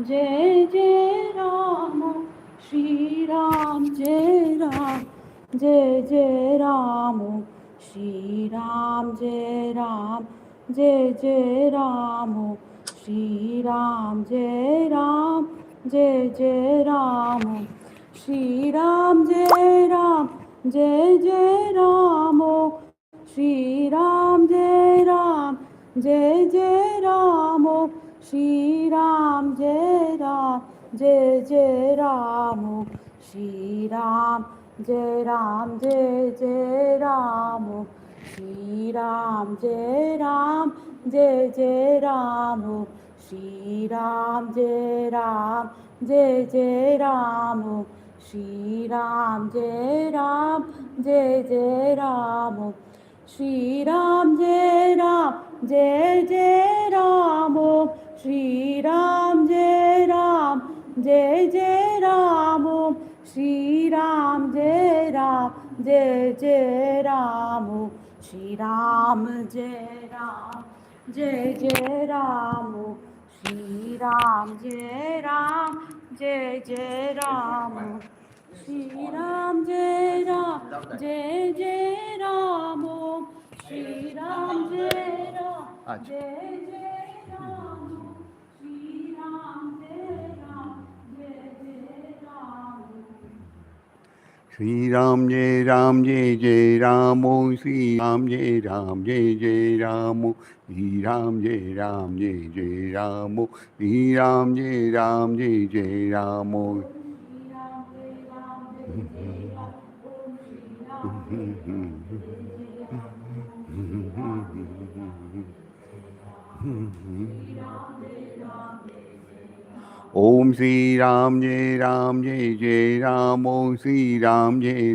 जय जय राम श्री राम जय राम जय जय राम श्री राम जय राम जय जय राम श्री राम जय राम जय जय राम श्री राम जय राम जय जय राम श्री राम जय राम जय जय राम श्री राम जय राम जय जय राम श्री राम जय राम जय जय राम श्री राम जय राम जय जय राम श्री राम जय राम जय जय राम श्री राम जय राम जय जय राम श्री राम जय राम जय जय राम श्री राम जय राम जय जय राम श्री राम जय राम जय जय राम श्री राम जय राम जय जय राम श्री राम जय राम जय जय राम श्री राम जय राम जय जय राम श्री राम जय राम जय जय राम श्री राम जय राम जय जय Ram Shri Ram Jai Jai Ramo, Shri Ram Jai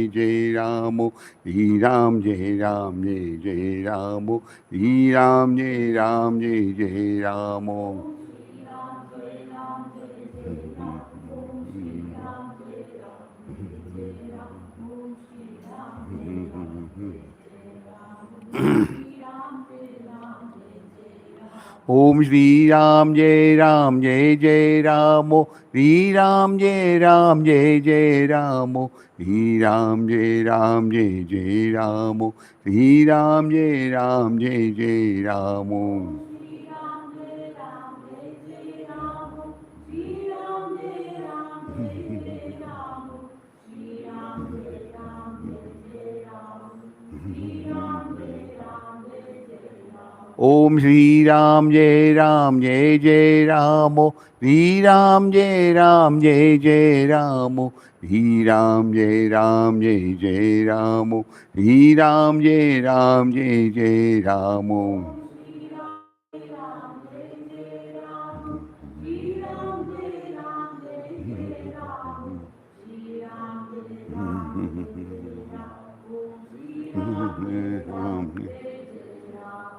Jai Ramo, Shri Ram Jai Jai Ramo, Shri Ram Jai Jai Ramo. Om Shri Ram Jai Jai Ramo, Shri Ram Jai Jai Ramo, Shri Ram Jai Jai Ramo, Shri Ram Jai Jai Ramo. Om Shri Ram Jai Jai Ramo, Shri Ram Jai Jai Ramo, Shri Ram Jai Jai Ramo, Shri Ram Jai Jai Ramo.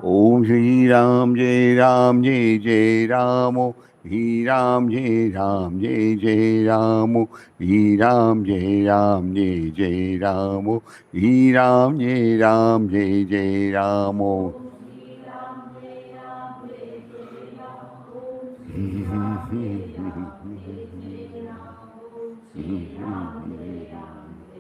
Om Shri Ram Jai Jai Ramo, Shri Ram Jai Jai Ramo, Shri Ram Jai Jai Ramo, Shri Ram Jai Jai Ramo. Om Shri Ram Jai Jai Ramo, Shri Ram Jai Jai Ramo, Shri Ram Jai Jai Ramo, Shri Ram Jai Jai Ramo.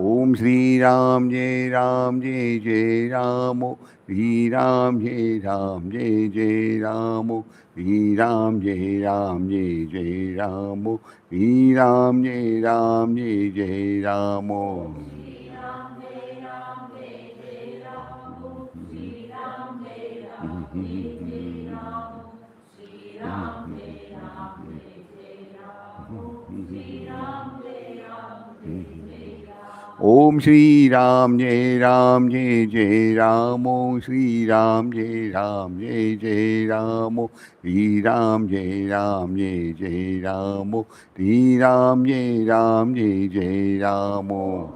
Om Shri Ram Jai Jai Ramo, Shri Ram Jai Jai Ramo, Shri Ram Jai Jai Ramo, Shri Ram Jai Jai Ramo. Om Shri Ram Jai Jai Ramo, Shri Ram Jai Jai Ramo, Shri Ram Jai Jai Ramo, Shri Ram Jai Jai Ramo.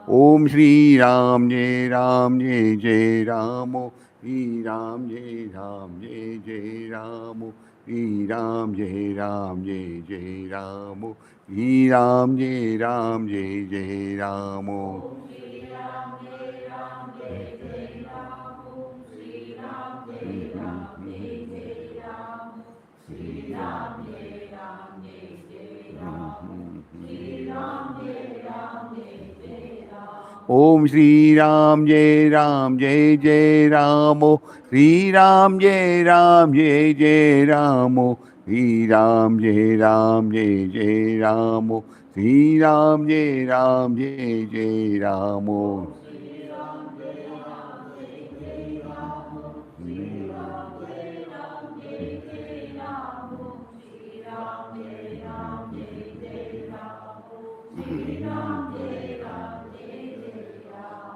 Om Shri Ram Jai Jai Ramo, Ram Jai Ram Jai Jai Ram Ram Jai Ram Jai Jai Ram Ram Jai Ram Jai Jai Ram Om Sri Ram Jai Ram Jai Jai Ram Sri Ram Jai Ram Jai Jai Ram Sri Ram Jai Ram Jai Jai Ram Sri Ram Jai Ram Jai Jai Ram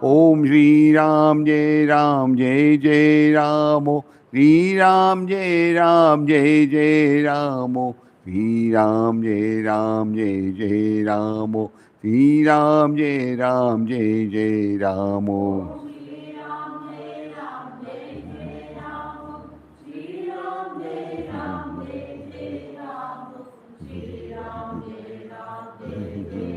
Om Sri Ram Jai Ram Jai Jai Ram Sri Ram Jai Ram Jai Jai Ram Sri Ram Jai Ram Jai Jai Ram Sri Ram Jai Ram Jai Jai Ram Om Sri Ram Jai Ram Jai Jai Ram Sri Ram Jai Ram Jai Jai Ram Sri Ram Jai Ram Jai Jai Ram Sri Ram Jai Ram Jai Jai Ram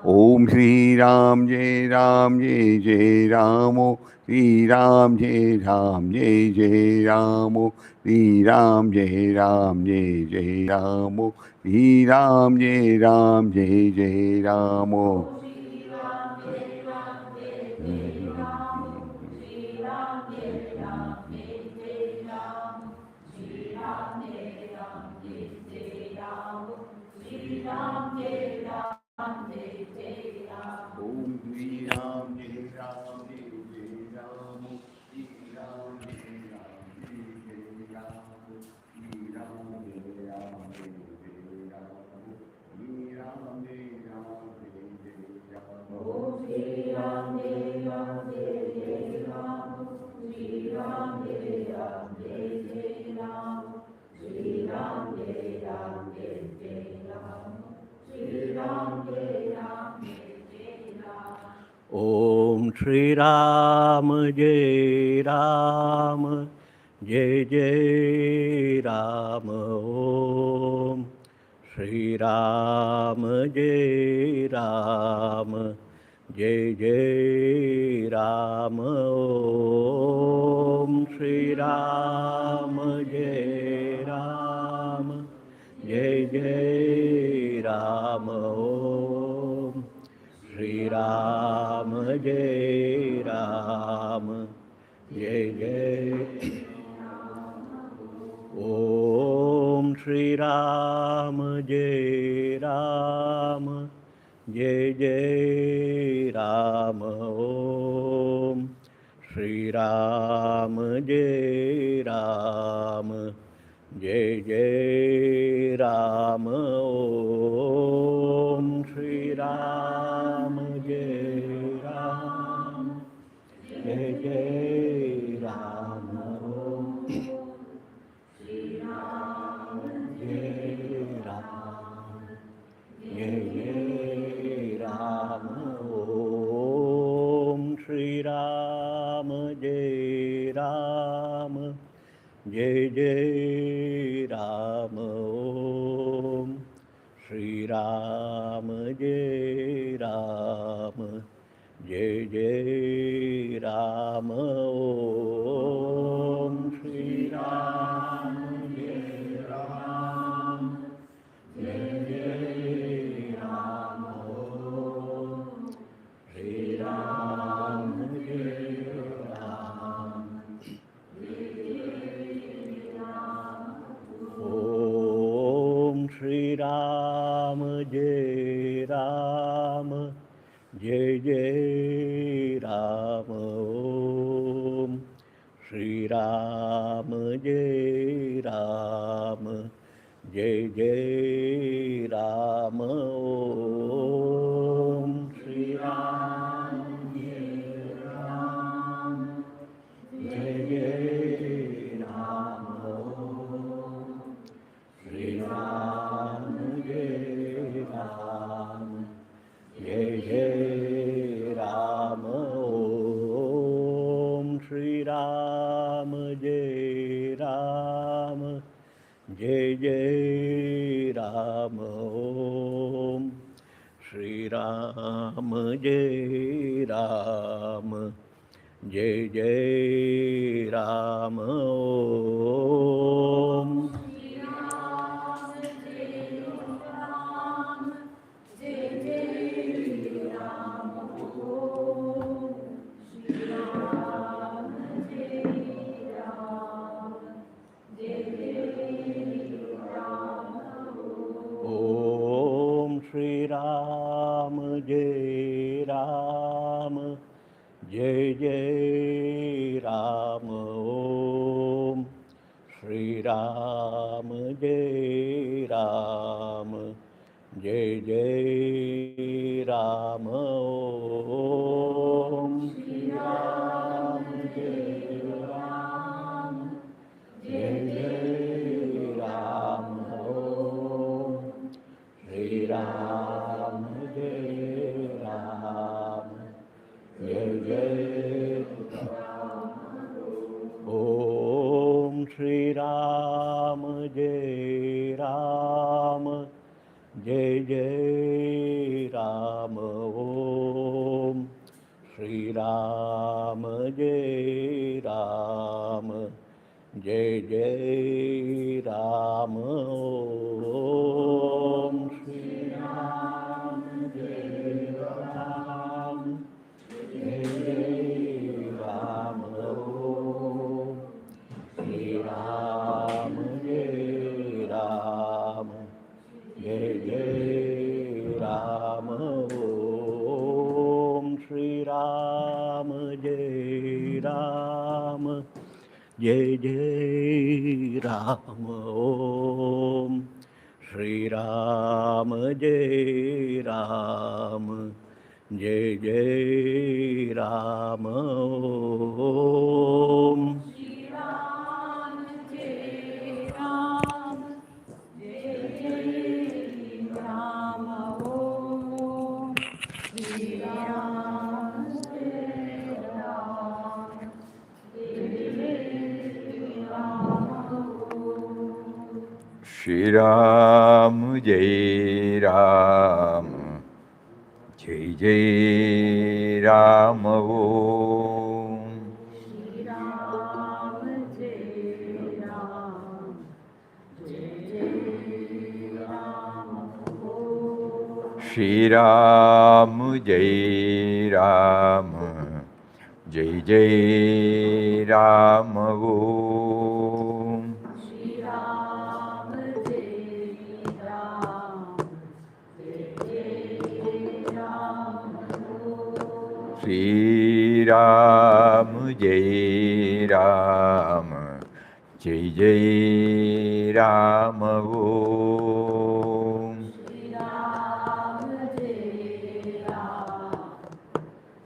Om Sri Ram Jai Ram Jai Jai Ram Sri Ram Jai Ram Jai Jai Ram Sri Ram Jai Ram Jai Jai Ram Sri Ram Jai Ram Jai Jai Ram Om Sri Ram Jai Ram Jai Jai Ram Sri Ram Jai Ram Jai Jai Ram Sri Ram Jai Ram Jai Jai Ram Sri Ram Jai Ram Om Shri Ram Jai Ram Jai Jai Ram Om Shri Ram Jai Ram Jai Jai Ram Om Shri Ram Jai Ram Jai Jai Ram Om Shri Ram Jai Ram Jai Jai Om Shri Ram Jai Ram Jai Jai Ram Om Shri Ram Jai Ram Jai Jai Ram Om Shri Ram Jai Ram Jai Jai Ram Om Jai Ram Jai Jai Ram Om Shri Ram Jai Ram Jai Jai Ram Om Shri Ram Jai Ram Jai Jai Ram Om Shri Ram Jai Ram Jai Jai Ram Om Shri Ram Jai Ram Om Shri Ram Jai Ram Jai Jai Ram Om Shri Ram Jai Ram Jai Jai Ram Om Shri Ram Jai Ram Jai Jai Ram Om Shri Ram Jai Ram Jai Jai Ram Shri Ram, Jai Ram, Jai Jai Ram, Om. Om Shri Ram, Jai Ram, Jai Jai Ram, Om Shri Ram, Jai Ram, Jai Jai Ram, Om Shri Ram, Jai Ram, Jai Jai Ram, Om Shri Ram, Jai Ram, Jai Jai Om Shri Ram, Jai Ram, Jai Jai Ram, Om Shri Ram, Jai Ram, Jai Jai Ram, Om Shri Ram, Jai Ram, Jai Jai Ram, Om Shri Ram, Jai Ram, Jai Jai Ram, Om Shri Ram, Jai Ram, Jai Jai Ram, Om Shri Ram, Jai Ram, Jai Jai Ram, Om Shri Ram, Jai Ram, Jai Jai Ram, Om. Shri Ram, Jai Ram, Jai Jai Ram, Om. Shri Ram, Jai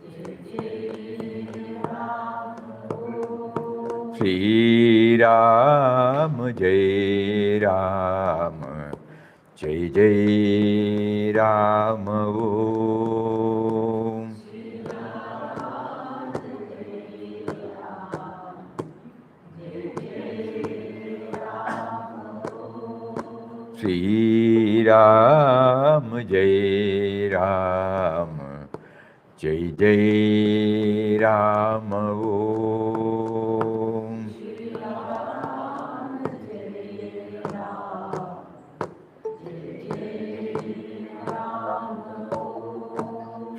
Ram, Jai Jai Ram, Om. Shri Ram, Jai Ram, Jai Jai Ram, Om. Shri Ram, Jai Ram, Jai Jai Ram, Om.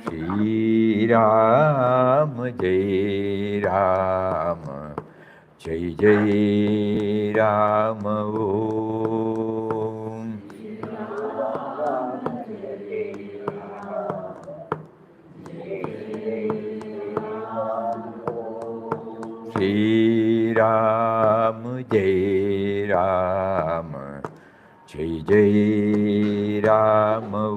Shri Ram, Jai Ram, Jai Jai Ram, Om. Shri Ram, Jai Ram, Jai Jai Ram, Om.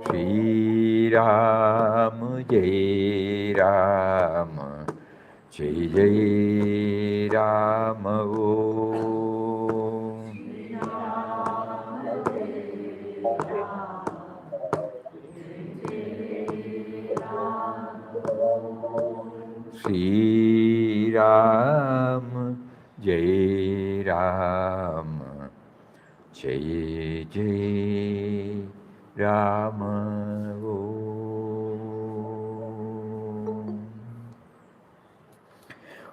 Shri Ram, Jai Ram, Jai Jai Ram, Om. Shri Ram, Jai Ram, Jai Jai Ram.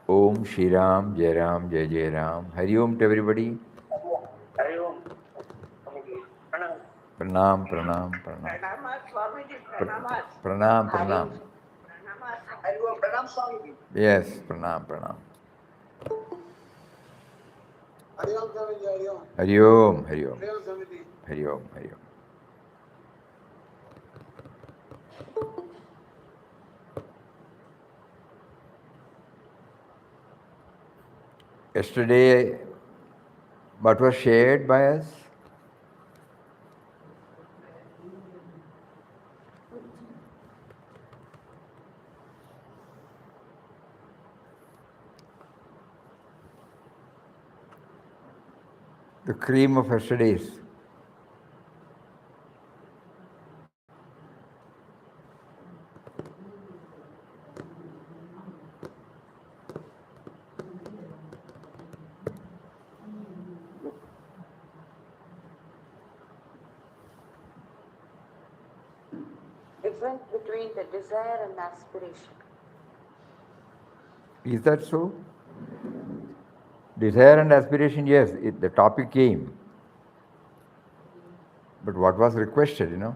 Om Shri Ram, Jai Ram, Jai Jai Ram. Hari Om to everybody. Hari Om. Pranam, pranam, pranam. Pranamas, Swamiji, pranamas. Pranam, pranam. Pranamas. Hari Om, pranam Swamiji. Yes, pranam, pranam. Hari Om, Swamiji, Hari Om. Hari Om, Hari Om. Hari Om, Swamiji. Hari Om, Hari Om. Yesterday, what was shared by us? The cream of yesterday's. Difference between the desire and aspiration. Is that so? Desire and aspiration, yes, the topic came. But what was requested, you know?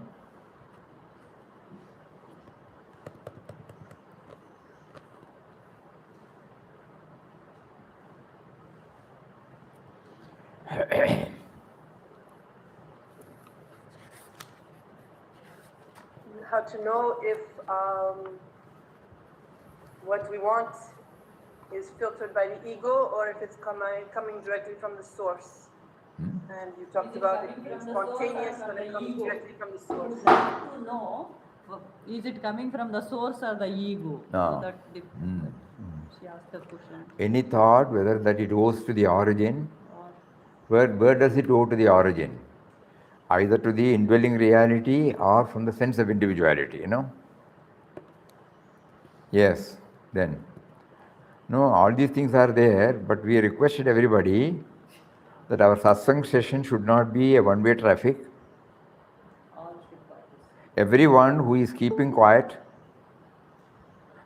How to know if what we want is filtered by the ego or if it's coming directly from the source. And you talked about it being spontaneous when it comes directly from the source. To know, is it coming from the source or the ego? No. So that she asked the question. Any thought, whether that it owes to the origin, where does it owe to the origin? Either to the indwelling reality or from the sense of individuality, you know? Yes, then. No, all these things are there, but we requested everybody that our satsang session should not be a one-way traffic. Everyone who is keeping quiet,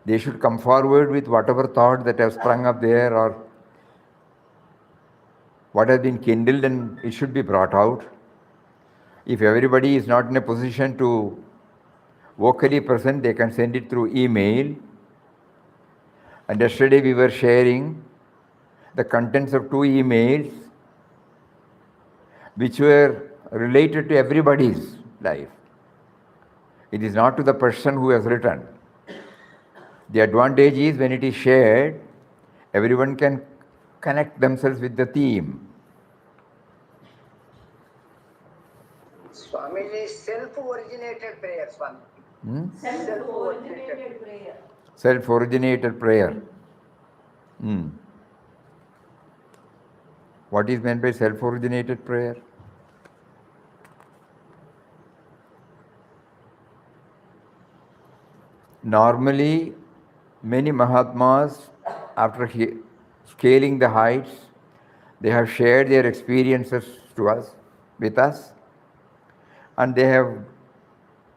they should come forward with whatever thought that has sprung up there or what has been kindled, and it should be brought out. If everybody is not in a position to vocally present, they can send it through email. And yesterday we were sharing the contents of 2 emails which were related to everybody's life. It is not to the person who has written. The advantage is when it is shared, everyone can connect themselves with the theme. Swamiji, self-originated prayer, Swami. Self-originated prayer. Self-originated prayer. What is meant by self-originated prayer? Normally, many Mahatmas, after scaling the heights, they have shared their experiences to us, with us, and they have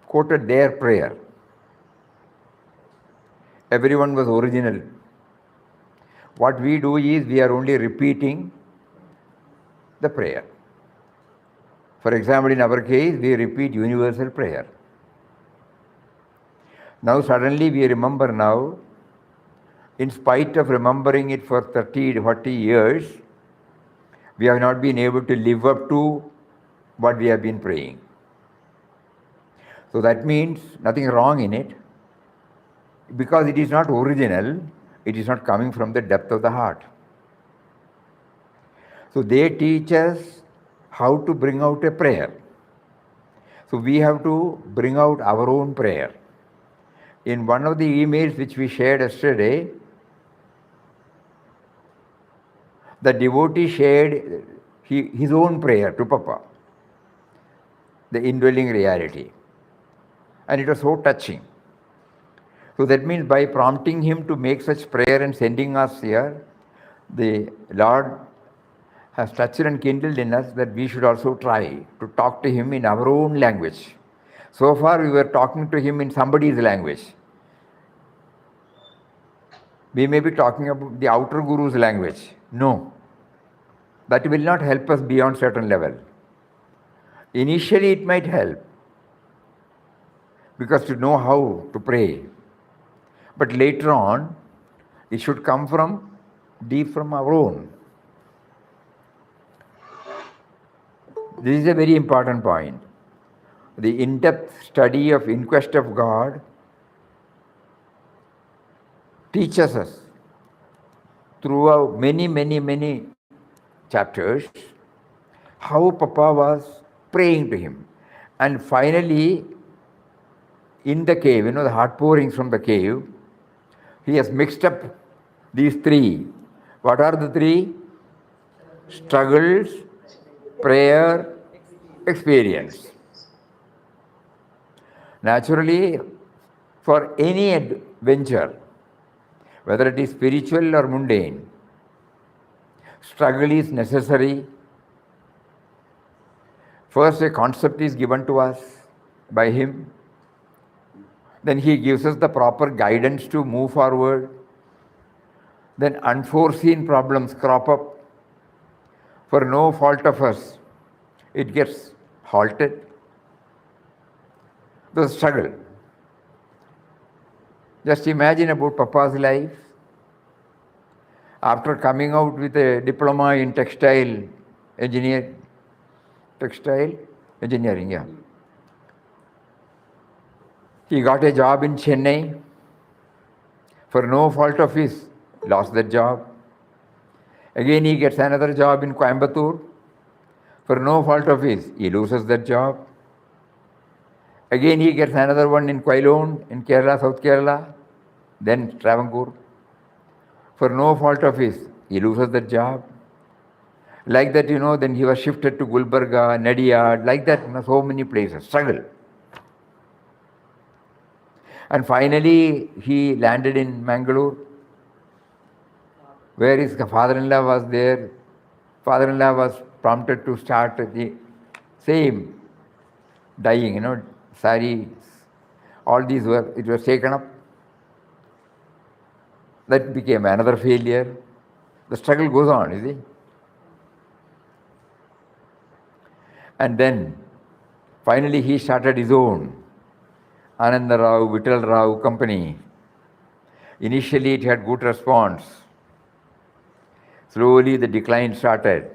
quoted their prayer. Everyone was original. What we do is we are only repeating the prayer. For example, in our case, we repeat universal prayer. Now suddenly we remember now, in spite of remembering it for 30, 40 years, we have not been able to live up to what we have been praying. So that means nothing wrong in it, because it is not original, it is not coming from the depth of the heart. So they teach us how to bring out a prayer. So we have to bring out our own prayer. In one of the emails which we shared yesterday, the devotee shared his own prayer to Papa, the indwelling reality. And it was so touching. So that means by prompting him to make such prayer and sending us here, the Lord has touched and kindled in us that we should also try to talk to him in our own language. So far we were talking to him in somebody's language. We may be talking about the outer guru's language. No. That will not help us beyond certain level. Initially it might help, because to know how to pray. But later on, it should come from deep from our own. This is a very important point. The in-depth study of inquest of God teaches us throughout many chapters how Papa was praying to him. And finally, in the cave, the heart pourings from the cave, he has mixed up these three. What are the three? Struggles, prayer, experience. Naturally, for any adventure, whether it is spiritual or mundane, struggle is necessary. First, a concept is given to us by him. Then he gives us the proper guidance to move forward. Then unforeseen problems crop up. For no fault of us, it gets halted. The struggle. Just imagine about Papa's life. After coming out with a diploma in textile engineering, yeah. He got a job in Chennai. For no fault of his, lost that job. Again he gets another job in Coimbatore. For no fault of his, he loses that job. Again he gets another one in Quailon, in Kerala, South Kerala, then Travancore. For no fault of his, he loses that job. Like that, then he was shifted to Gulbarga, Nadiyad, like that, so many places, struggle. And finally, he landed in Mangalore, where his father-in-law was there. Father-in-law was prompted to start the same dyeing, saris. All these it was taken up. That became another failure. The struggle goes on, you see. And then, finally, he started his own Anandashram, Vittal Rao company. Initially, it had good response. Slowly, the decline started.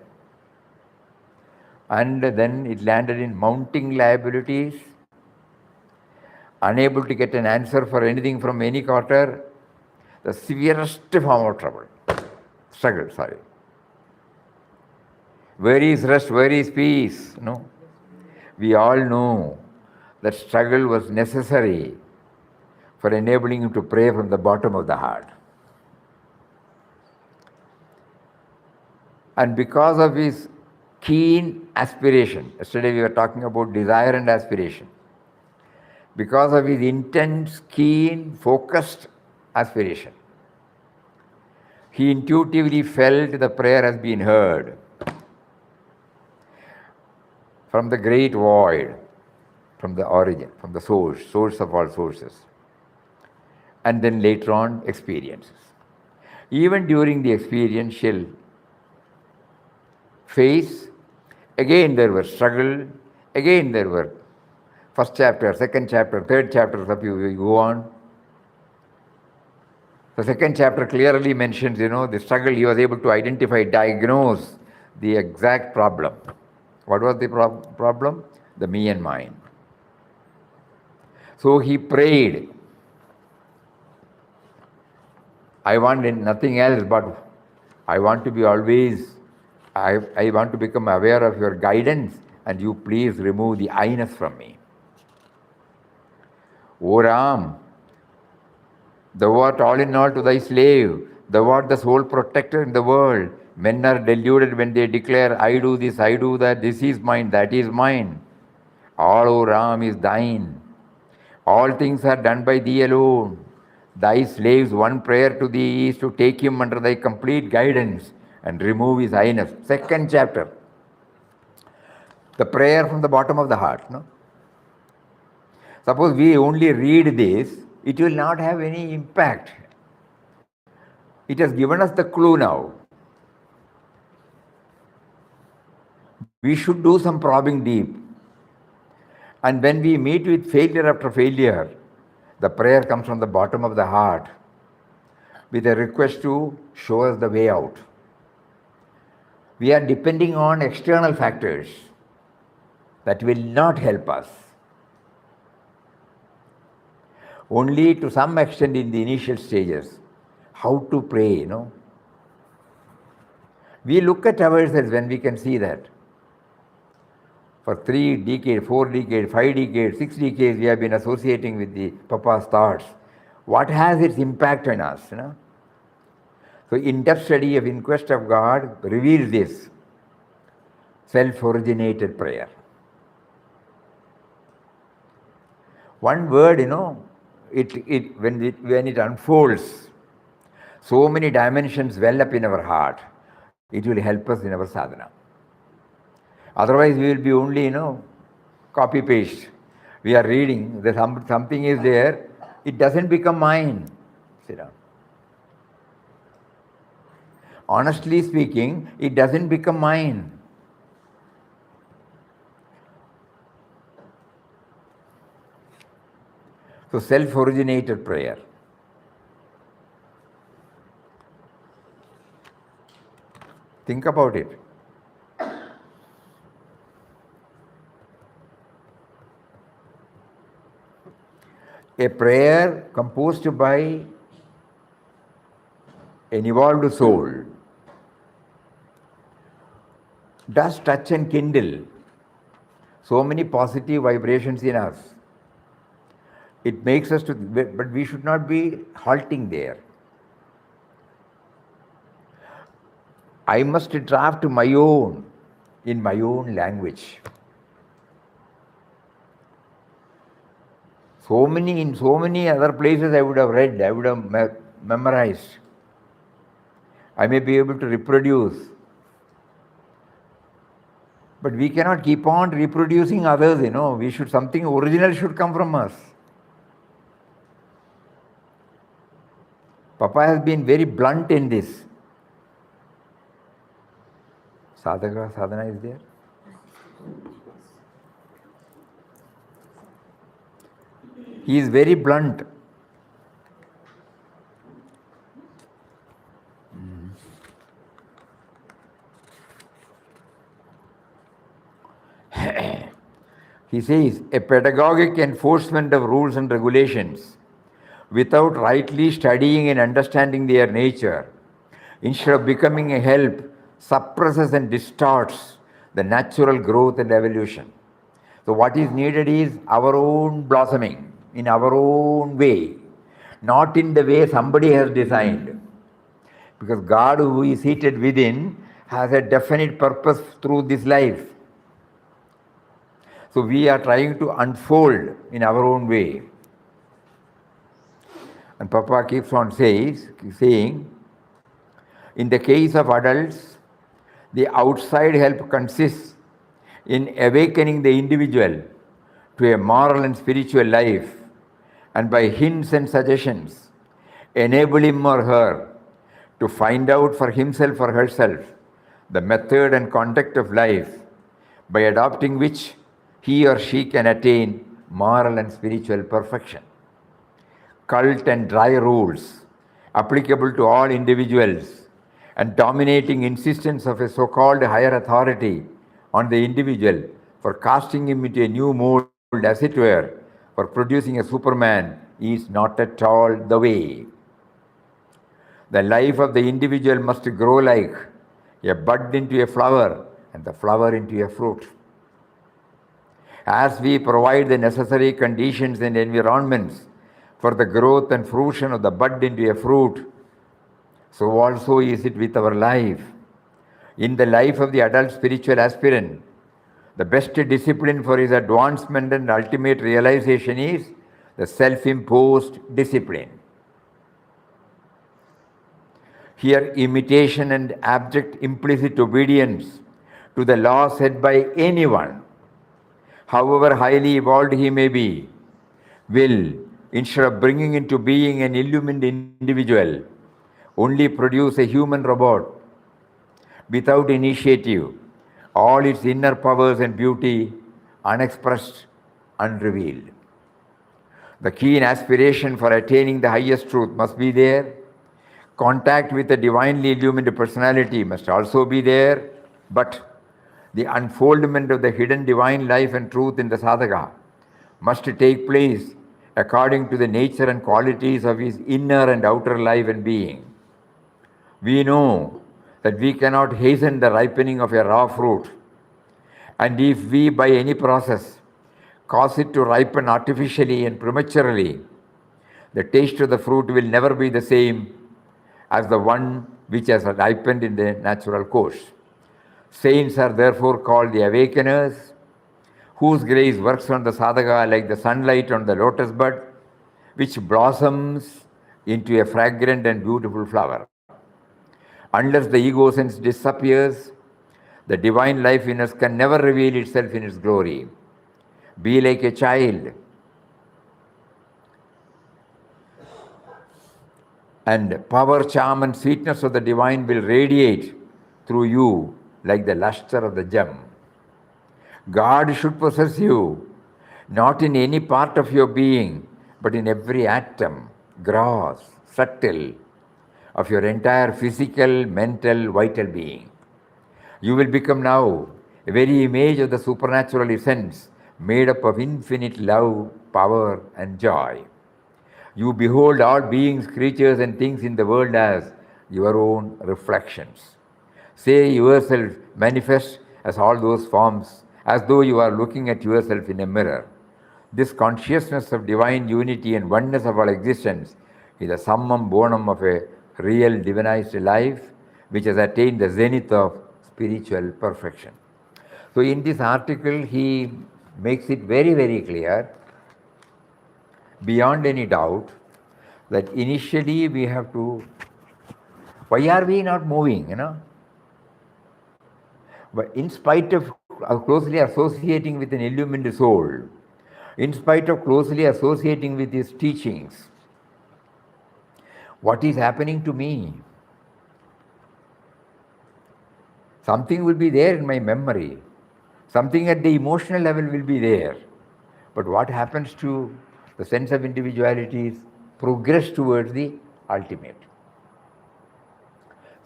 And then it landed in mounting liabilities, unable to get an answer for anything from any quarter, the severest form of trouble. Struggle, sorry. Where is rest, where is peace? No. We all know that struggle was necessary for enabling him to pray from the bottom of the heart. And because of his keen aspiration, yesterday we were talking about desire and aspiration. Because of his intense, keen, focused aspiration, he intuitively felt the prayer has been heard from the great void, from the origin, from the source of all sources. And then later on, experiences. Even during the experiential phase, again there were struggle, again there were first chapter, second chapter, third chapter, you go on. The second chapter clearly mentions, the struggle. He was able to identify, diagnose the exact problem. What was the problem? The me and mine. So he prayed. I want nothing else but I want to be always, I want to become aware of your guidance, and you please remove the I-ness from me. O Ram, thou art all in all to thy slave. Thou art the sole protector in the world. Men are deluded when they declare, I do this, I do that, this is mine, that is mine. All, O Ram, is thine. All things are done by thee alone. thy slave's one prayer to thee is to take him under thy complete guidance and remove his I-ness. Second chapter. The prayer from the bottom of the heart. No? Suppose we only read this, it will not have any impact. It has given us the clue now. We should do some probing deep. And when we meet with failure after failure, the prayer comes from the bottom of the heart with a request to show us the way out. We are depending on external factors that will not help us. Only to some extent in the initial stages. How to pray, you know. We look at ourselves when we can see that. For 3 decades, 4 decades, 5 decades, 6 decades, we have been associating with the Papa's thoughts. What has its impact on us, you know? So in-depth study of Inquest of God reveals this self-originated prayer. One word, you know, when it unfolds, so many dimensions well up in our heart, it will help us in our sadhana. Otherwise, we will be only, you know, copy-paste. We are reading, something is there, it doesn't become mine. Sit down. Honestly speaking, it doesn't become mine. So self-originated prayer. Think about it. A prayer composed by an evolved soul does touch and kindle so many positive vibrations in us. It makes us to, but we should not be halting there. I must draft my own, in my own language. In so many other places I would have read, I would have memorized. I may be able to reproduce. But we cannot keep on reproducing others, you know. Something original should come from us. Papa has been very blunt in this. Sadhaka, sadhana is there? He is very blunt. He says, a pedagogic enforcement of rules and regulations without rightly studying and understanding their nature, instead of becoming a help, suppresses and distorts the natural growth and evolution. So what is needed is our own blossoming in our own way, not in the way somebody has designed. Because God, who is seated within, has a definite purpose through this life. So we are trying to unfold in our own way. And Papa keeps on saying, in the case of adults, the outside help consists in awakening the individual to a moral and spiritual life, and by hints and suggestions, enable him or her to find out for himself or herself the method and conduct of life, by adopting which he or she can attain moral and spiritual perfection. Cult and dry rules applicable to all individuals and dominating insistence of a so-called higher authority on the individual for casting him into a new mold, as it were, for producing a Superman, is not at all the way. The life of the individual must grow like a bud into a flower and the flower into a fruit. As we provide the necessary conditions and environments for the growth and fruition of the bud into a fruit, so also is it with our life. In the life of the adult spiritual aspirant, the best discipline for his advancement and ultimate realization is the self-imposed discipline. Here, imitation and abject implicit obedience to the law set by anyone, however highly evolved he may be, will, instead of bringing into being an illumined individual, only produce a human robot without initiative, all its inner powers and beauty unexpressed, unrevealed. The keen aspiration for attaining the highest truth must be there. Contact with the divinely illumined personality must also be there, but the unfoldment of the hidden divine life and truth in the sadhaka must take place according to the nature and qualities of his inner and outer life and being. We know that we cannot hasten the ripening of a raw fruit, and if we by any process cause it to ripen artificially and prematurely, the taste of the fruit will never be the same as the one which has ripened in the natural course. Saints are therefore called the awakeners, whose grace works on the sadhaka like the sunlight on the lotus bud, which blossoms into a fragrant and beautiful flower. Unless the ego sense disappears, the divine life in us can never reveal itself in its glory. Be like a child, and power, charm, and sweetness of the divine will radiate through you like the luster of the gem. God should possess you, not in any part of your being, but in every atom, gross, subtle, of your entire physical, mental, vital being. You will become now a very image of the supernatural essence, made up of infinite love, power, and joy. You behold all beings, creatures, and things in the world as your own reflections. Say yourself manifest as all those forms, as though you are looking at yourself in a mirror. This consciousness of divine unity and oneness of all existence is the summum bonum of a real divinized life, which has attained the zenith of spiritual perfection. So in this article, he makes it very, very clear, beyond any doubt, that initially we have to, why are we not moving, But in spite of closely associating with an illumined soul, in spite of closely associating with his teachings, what is happening to me? Something will be there in my memory. Something at the emotional level will be there. But what happens to the sense of individuality is progress towards the ultimate.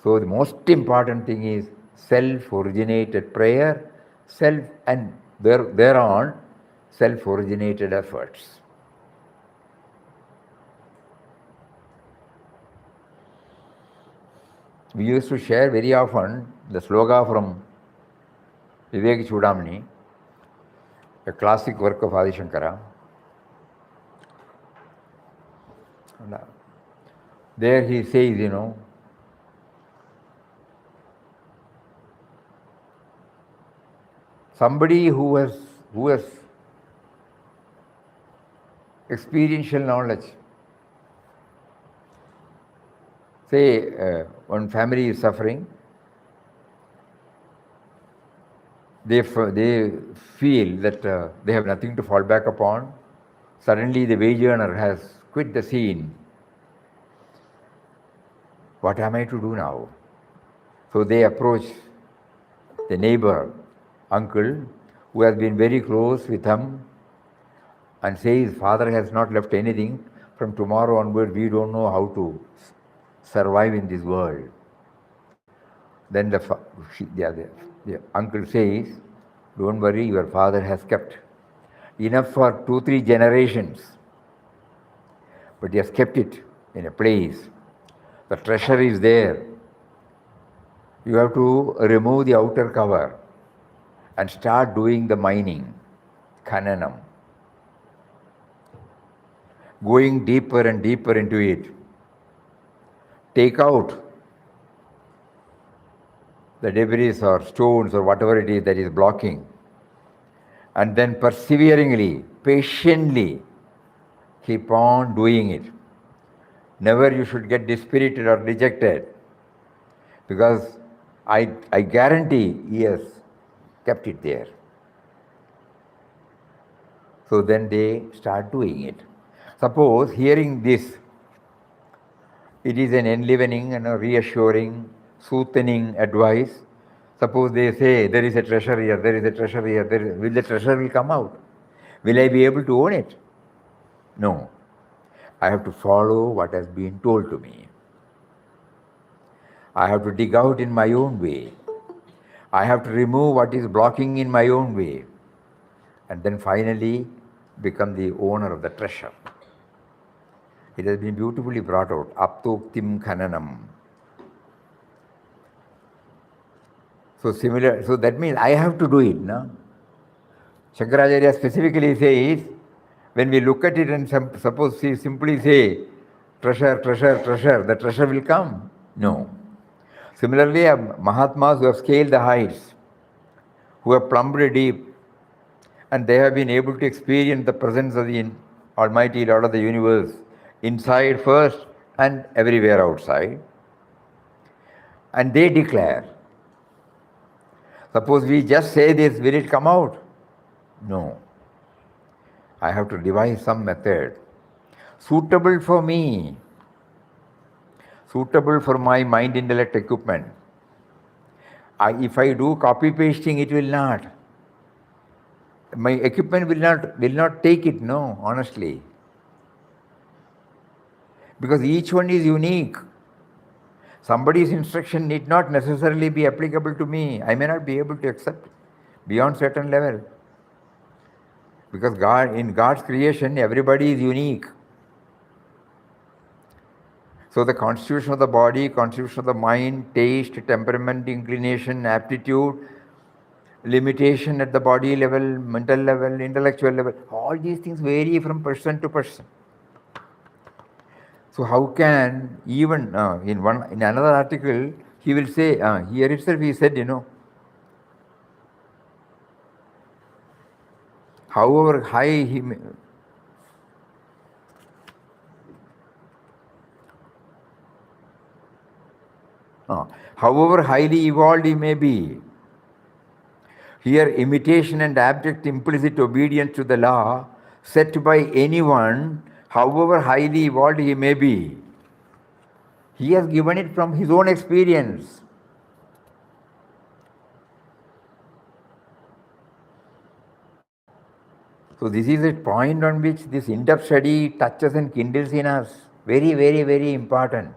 So the most important thing is self-originated prayer, and thereon self-originated efforts. We used to share very often the sloka from Vivek Chudamani, a classic work of Adi Shankara. There he says, somebody who has experiential knowledge. Say one family is suffering, they feel that they have nothing to fall back upon. Suddenly the wage earner has quit the scene. What am I to do now? So they approach the neighbor, uncle, who has been very close with him, and say his father has not left anything. From tomorrow onward, we don't know how to survive in this world. Then the uncle says, don't worry, your father has kept enough for 2-3 generations, but he has kept it in a place. The treasure is there. You have to remove the outer cover and start doing the mining, khananam, going deeper and deeper into it. Take out the debris or stones or whatever it is that is blocking, and then perseveringly, patiently keep on doing it. Never you should get dispirited or dejected. because I guarantee he has kept it there. So then they start doing it. Suppose hearing this, it is an enlivening and a reassuring, soothing advice. Suppose they say, there is a treasure here, there is a treasure here, will the treasure will come out? Will I be able to own it? No. I have to follow what has been told to me. I have to dig out in my own way. I have to remove what is blocking in my own way. And then finally become the owner of the treasure. It has been beautifully brought out. Aptoktim khananam. So similar, so that means I have to do it, no? Shankaracharya specifically says, when we look at it and suppose we simply say, treasure, treasure, treasure, the treasure will come. No. Similarly, Mahatmas who have scaled the heights, who have plumbed deep, and they have been able to experience the presence of the Almighty Lord of the universe, inside first and everywhere outside. And they declare, suppose we just say this, will it come out? No. I have to devise some method suitable for me, suitable for my mind-intellect equipment. If I do copy-pasting, it will not. My equipment will not take it, no, honestly. Because each one is unique. Somebody's instruction need not necessarily be applicable to me. I may not be able to accept beyond certain level. Because in God's creation, everybody is unique. So the constitution of the body, constitution of the mind, taste, temperament, inclination, aptitude, limitation at the body level, mental level, intellectual level, all these things vary from person to person. So how can even in another article he will say, here itself he said, however high he may, however highly evolved he may be, here imitation and abject implicit obedience to the law set by anyone, however highly evolved he may be, he has given it from his own experience. So this is a point on which this in-depth study touches and kindles in us. Very, very, very important.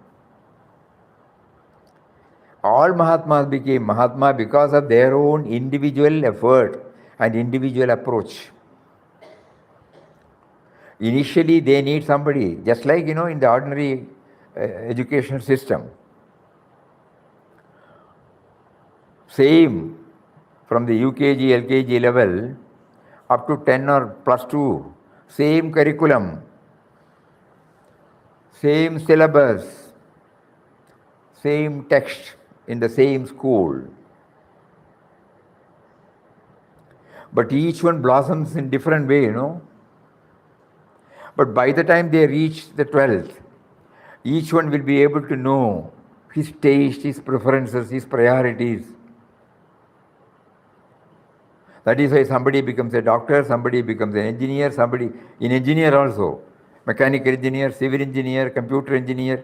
All Mahatmas became Mahatma because of their own individual effort and individual approach. Initially, they need somebody, just like, in the ordinary educational system. Same from the UKG, LKG level up to 10 or plus 2. Same curriculum, same syllabus, same text in the same school. But each one blossoms in different way, But by the time they reach the 12th, each one will be able to know his taste, his preferences, his priorities. That is why somebody becomes a doctor, somebody becomes an engineer, an engineer also, mechanical engineer, civil engineer, computer engineer.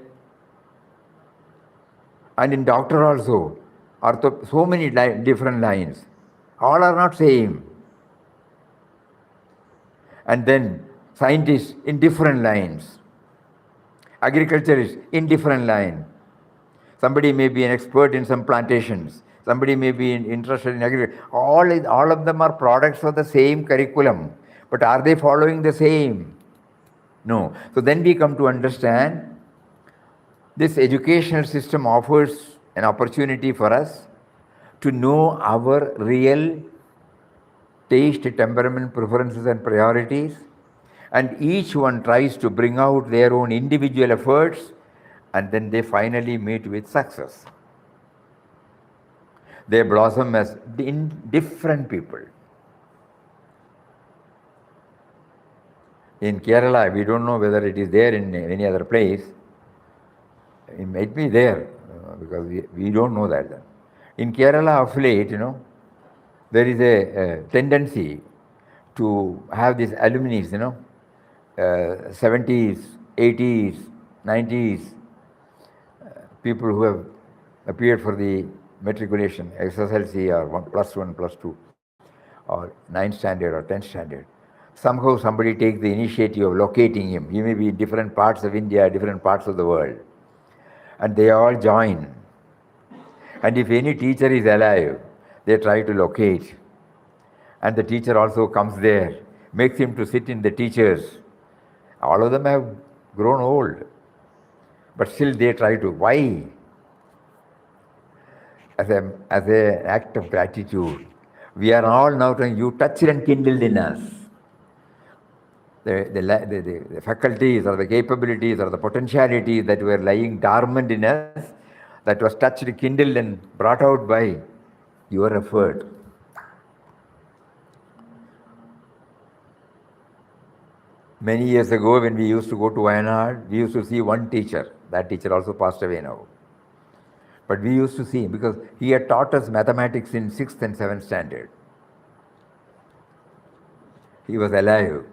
And in doctor also, so many different lines. All are not same. And then scientists in different lines. Agriculturists in different line. Somebody may be an expert in some plantations. Somebody may be interested in agriculture. All of them are products of the same curriculum. But are they following the same? No. So then we come to understand this educational system offers an opportunity for us to know our real taste, temperament, preferences and priorities. And each one tries to bring out their own individual efforts, and then they finally meet with success. They blossom as different people. In Kerala, we don't know whether it is there in any other place. It might be there. because we don't know that. In Kerala of late, there is a tendency to have these alumni, 70s, 80s, 90s, people who have appeared for the matriculation, SSLC or +1, +2, or 9th standard or 10th standard. Somehow somebody takes the initiative of locating him. He may be in different parts of India, different parts of the world. And they all join. And if any teacher is alive, they try to locate. And the teacher also comes there, makes him to sit in the teachers. All of them have grown old. But still they try to. Why? As an act of gratitude. We are all now trying, you touched and kindled in us. The faculties or the capabilities or the potentialities that were lying dormant in us, that was touched, kindled and brought out by your effort. Many years ago when we used to go to Wayanad, we used to see one teacher. That teacher also passed away now. But we used to see him because he had taught us mathematics in 6th and 7th standard. He was alive.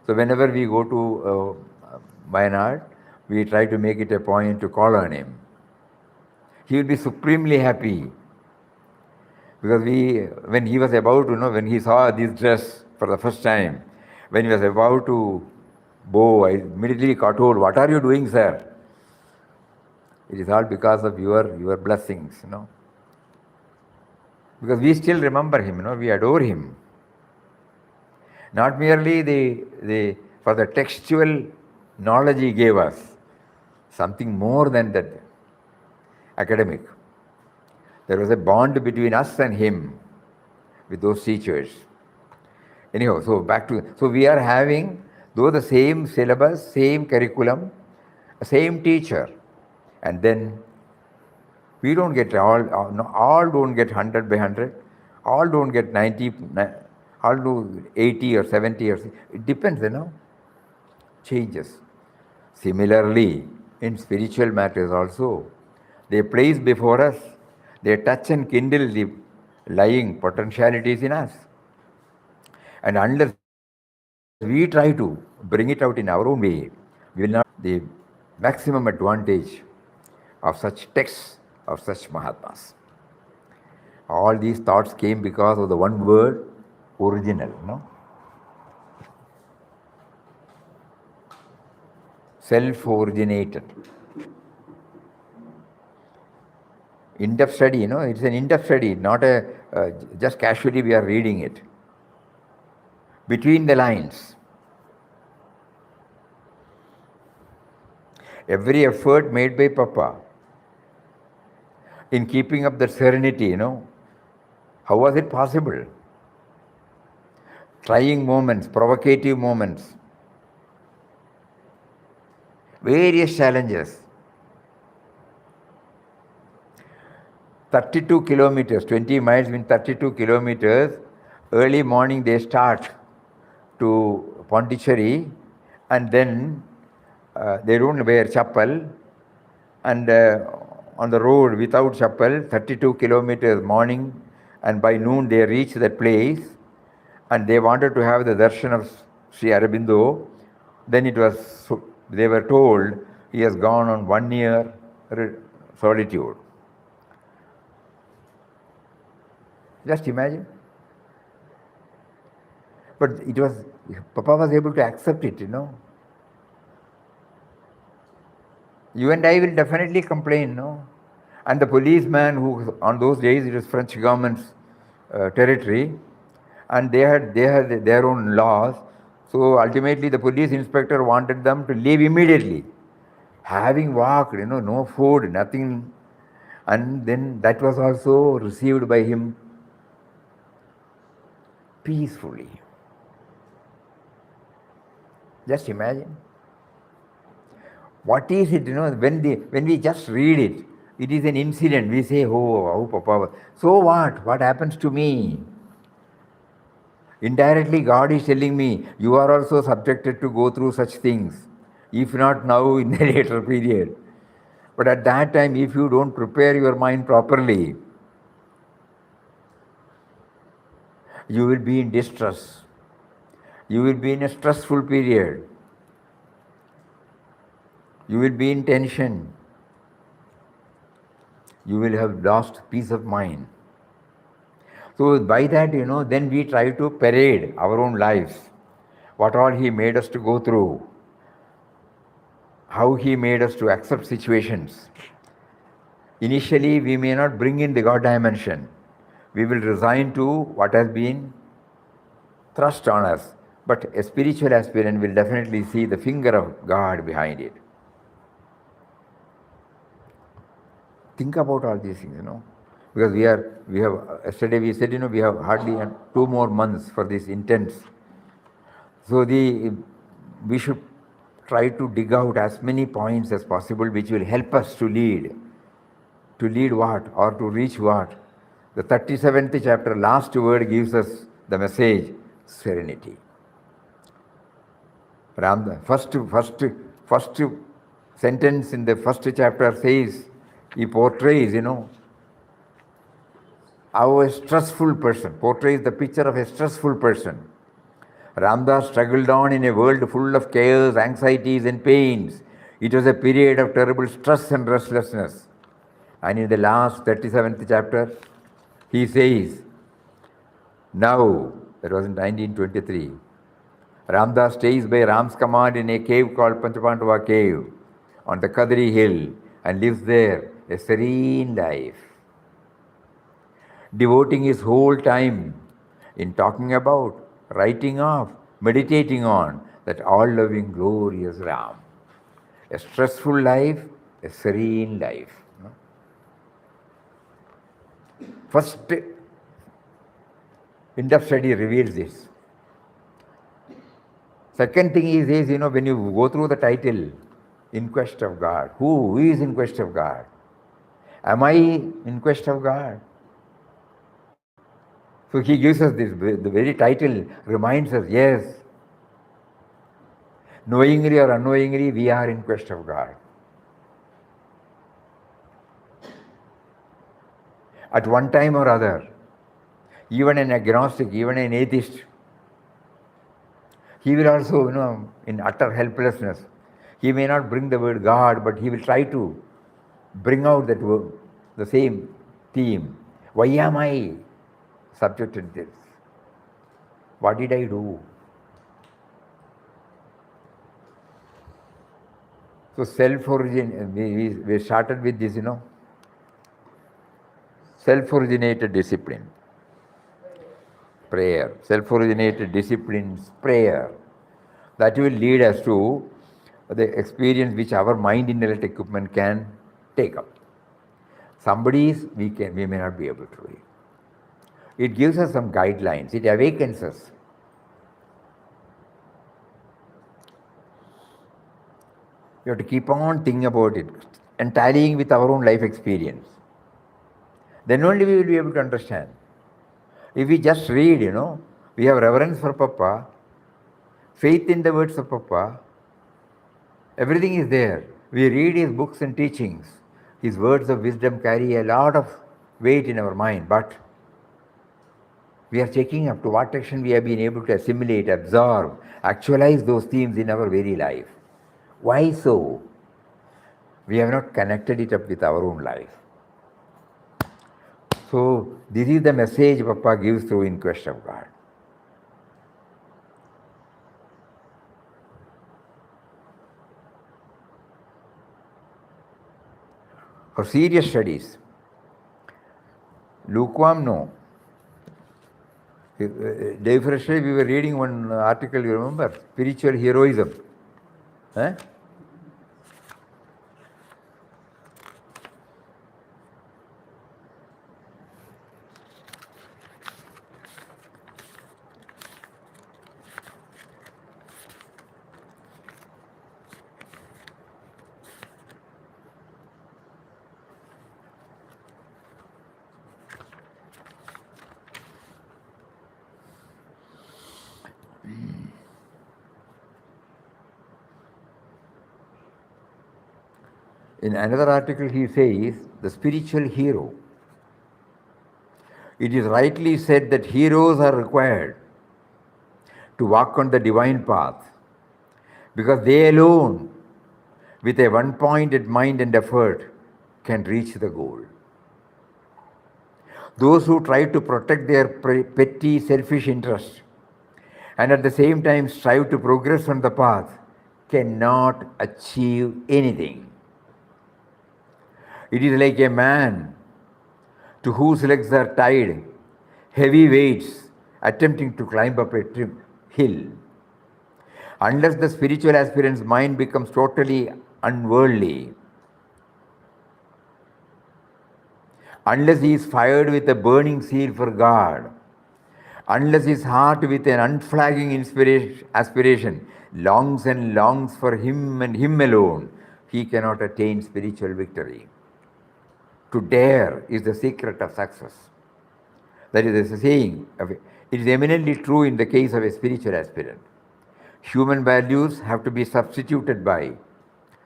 So whenever we go to Wayanad, we try to make it a point to call on him. He will be supremely happy. Because when he was about to, when he saw this dress for the first time, when he was about to bow, I immediately got told, "What are you doing, sir?" It is all because of your blessings, Because we still remember him, we adore him. Not merely for the textual knowledge he gave us, something more than that academic. There was a bond between us and him with those teachers. Anyhow, so we are having, though the same syllabus, same curriculum, same teacher, and then we don't get all don't get 100 by 100, all don't get 90, all do 80 or 70 or it depends, changes. Similarly, in spiritual matters also, they place before us, they touch and kindle the lying potentialities in us. And unless we try to bring it out in our own way, we will not have the maximum advantage of such texts, of such Mahatmas. All these thoughts came because of the one word, original, Self-originated. In-depth study, it's an in-depth study, not just casually we are reading it. Between the lines. Every effort made by Papa in keeping up that serenity, how was it possible? Trying moments, provocative moments, various challenges. 32 kilometers, 20 miles means 32 kilometers. Early morning they start to Pondicherry, and then they don't wear chappal, and on the road without chappal, 32 kilometers morning, and by noon they reach that place, and they wanted to have the darshan of Sri Aurobindo. Then they were told he has gone on 1 year solitude. Just imagine. But Papa was able to accept it, You and I will definitely complain, And the policeman who, on those days, it was French government's territory, and they had their own laws. So ultimately the police inspector wanted them to leave immediately. Having walked, no food, nothing. And then that was also received by him peacefully. Just imagine. What is it, when we just read it, it is an incident. We say, oh, Papa. So what? What happens to me? Indirectly, God is telling me, you are also subjected to go through such things. If not now, in the later period. But at that time, if you don't prepare your mind properly, you will be in distress. You will be in a stressful period. You will be in tension. You will have lost peace of mind. So by that, then we try to parade our own lives. What all he made us to go through. How he made us to accept situations. Initially, we may not bring in the God dimension. We will resign to what has been thrust on us. But a spiritual aspirant will definitely see the finger of God behind it. Think about all these things, because yesterday we said, we have hardly 2 more months for this intense. So we should try to dig out as many points as possible which will help us to lead. To lead what? Or to reach what? The 37th chapter, last word gives us the message, serenity. First sentence in the first chapter says, he portrays, how a stressful person, portrays the picture of a stressful person. Ramdas struggled on in a world full of chaos, anxieties and pains. It was a period of terrible stress and restlessness. And in the last 37th chapter, he says, now, that was in 1923, Ramdas stays by Ram's command in a cave called Panchapandava Cave on the Kadri hill and lives there a serene life, devoting his whole time in talking about, writing off, meditating on that all-loving, glorious Ram. A stressful life, a serene life. First, in-depth study reveals this. Second thing is, when you go through the title, In Quest of God, who is in quest of God? Am I in quest of God? So he gives us this, the very title reminds us, yes, knowingly or unknowingly, we are in quest of God. At one time or other, even an agnostic, even an atheist, he will also, in utter helplessness, he may not bring the word God, but he will try to bring out that word, the same theme. Why am I subjected to this? What did I do? So self-origin, we started with this, self-originated discipline. Prayer. Self-originated disciplines, prayer. That will lead us to the experience which our mind intellect equipment can take up. Somebody's we may not be able to read. It gives us some guidelines. It awakens us. We have to keep on thinking about it and tallying with our own life experience. Then only we will be able to understand. If we just read, we have reverence for Papa, faith in the words of Papa, everything is there. We read his books and teachings. His words of wisdom carry a lot of weight in our mind, but we are checking up to what extent we have been able to assimilate, absorb, actualize those themes in our very life. Why so? We have not connected it up with our own life. So this is the message Papa gives through In Quest of God. For serious studies, lukewarm, no. Day fresh day, we were reading one article, you remember? Spiritual heroism. Eh? In another article, he says the spiritual hero. It is rightly said that heroes are required to walk on the divine path because they alone, with a one-pointed mind and effort, can reach the goal. Those who try to protect their petty, selfish interests and at the same time strive to progress on the path cannot achieve anything. It is like a man to whose legs are tied heavy weights attempting to climb up a hill. Unless the spiritual aspirant's mind becomes totally unworldly, unless he is fired with a burning zeal for God, unless his heart with an unflagging aspiration longs and longs for him and him alone, he cannot attain spiritual victory. To dare is the secret of success. That is a saying. It is eminently true in the case of a spiritual aspirant. Human values have to be substituted by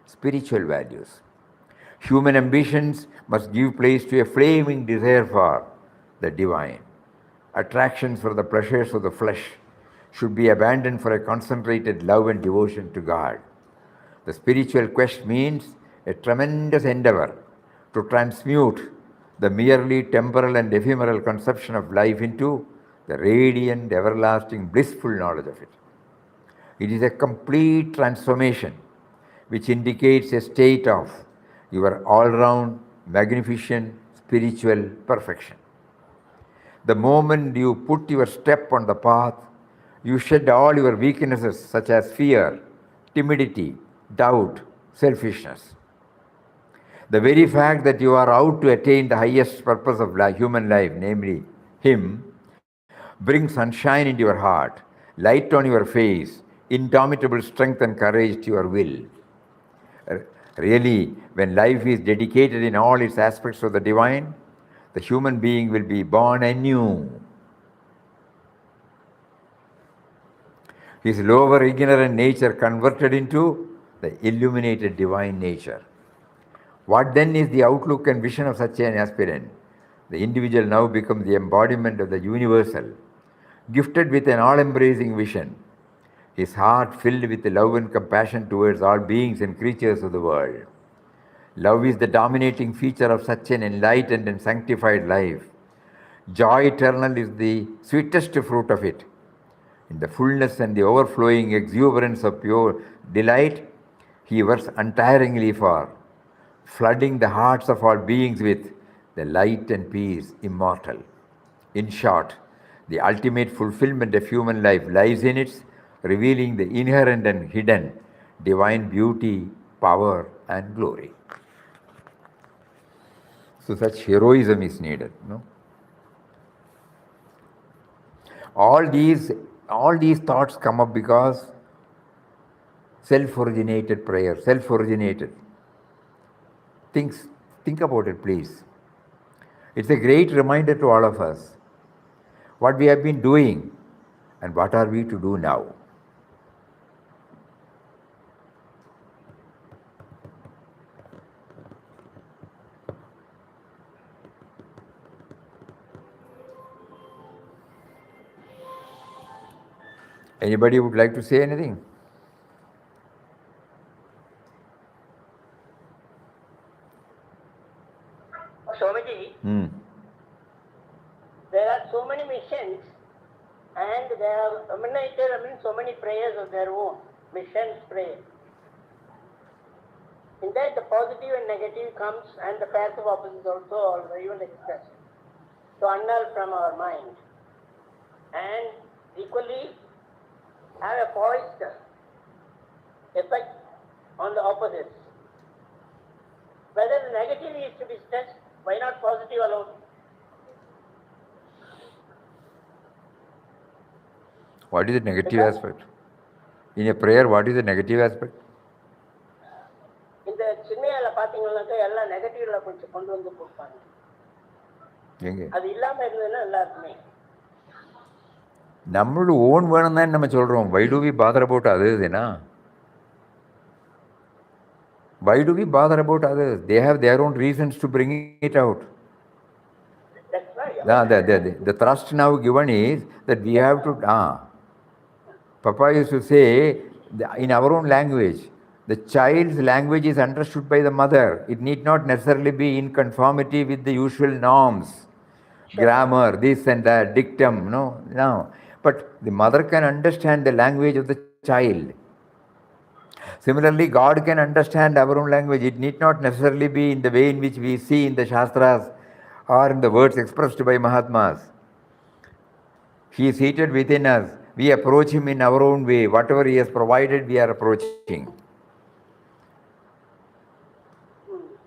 spiritual values. Human ambitions must give place to a flaming desire for the divine. Attractions for the pleasures of the flesh should be abandoned for a concentrated love and devotion to God. The spiritual quest means a tremendous endeavor to transmute the merely temporal and ephemeral conception of life into the radiant, everlasting, blissful knowledge of it. It is a complete transformation which indicates a state of your all-round, magnificent spiritual perfection. The moment you put your step on the path, you shed all your weaknesses such as fear, timidity, doubt, selfishness. The very fact that you are out to attain the highest purpose of human life, namely Him, brings sunshine into your heart, light on your face, indomitable strength and courage to your will. Really, when life is dedicated in all its aspects to the divine, the human being will be born anew. His lower ignorant nature converted into the illuminated divine nature. What then is the outlook and vision of such an aspirant? The individual now becomes the embodiment of the universal, gifted with an all-embracing vision. His heart filled with love and compassion towards all beings and creatures of the world. Love is the dominating feature of such an enlightened and sanctified life. Joy eternal is the sweetest fruit of it. In the fullness and the overflowing exuberance of pure delight, he works untiringly for flooding the hearts of all beings with the light and peace immortal. In short, the ultimate fulfillment of human life lies in its revealing the inherent and hidden divine beauty, power, and glory. So such heroism is needed. No? All these thoughts come up because self-originated prayer, self-originated. Think about it, please. It's a great reminder to all of us what we have been doing and what are we to do now. Anybody would like to say anything? Swamiji, there are so many missions and they have emanated so many prayers of their own, missions prayer. In that the positive and negative comes and the passive opposites also are even expressed. To annul from our mind and equally have a poised effect on the opposites. Whether the negative is to be stressed, why not positive alone? What is the negative aspect? In a prayer, what is the negative aspect? இந்த சின்னையால பாத்தீங்கன்னாக்கா எல்லாம் நெகட்டிவ்ல கொஞ்சம் கொண்டு வந்து கொடுப்பாங்க. அது இல்லாம இருந்ததுன்னா நல்லா இருக்குமே. நம்மளோட ஓன் வேணும் தான் நம்ம சொல்றோம். Why do we bother about others? Why do we bother about others? They have their own reasons to bring it out. That's right. The thrust now given is that we have to. Papa used to say in our own language, the child's language is understood by the mother. It need not necessarily be in conformity with the usual norms, grammar, this and that, dictum. No. But the mother can understand the language of the child. Similarly, God can understand our own language. It need not necessarily be in the way in which we see in the Shastras or in the words expressed by Mahatmas. He is seated within us. We approach him in our own way. Whatever he has provided, we are approaching.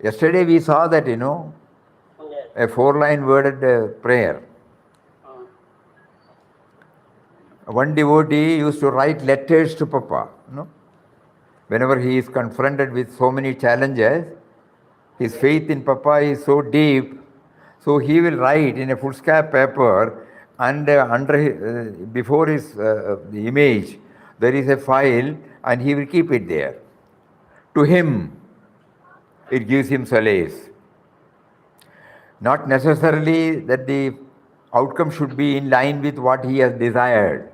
Yesterday we saw that, Yes. a 4-line worded prayer. One devotee used to write letters to Papa. Whenever he is confronted with so many challenges, his faith in Papa is so deep, so he will write in a foolscap paper, and before his the image, there is a file, and he will keep it there. To him, it gives him solace. Not necessarily that the outcome should be in line with what he has desired,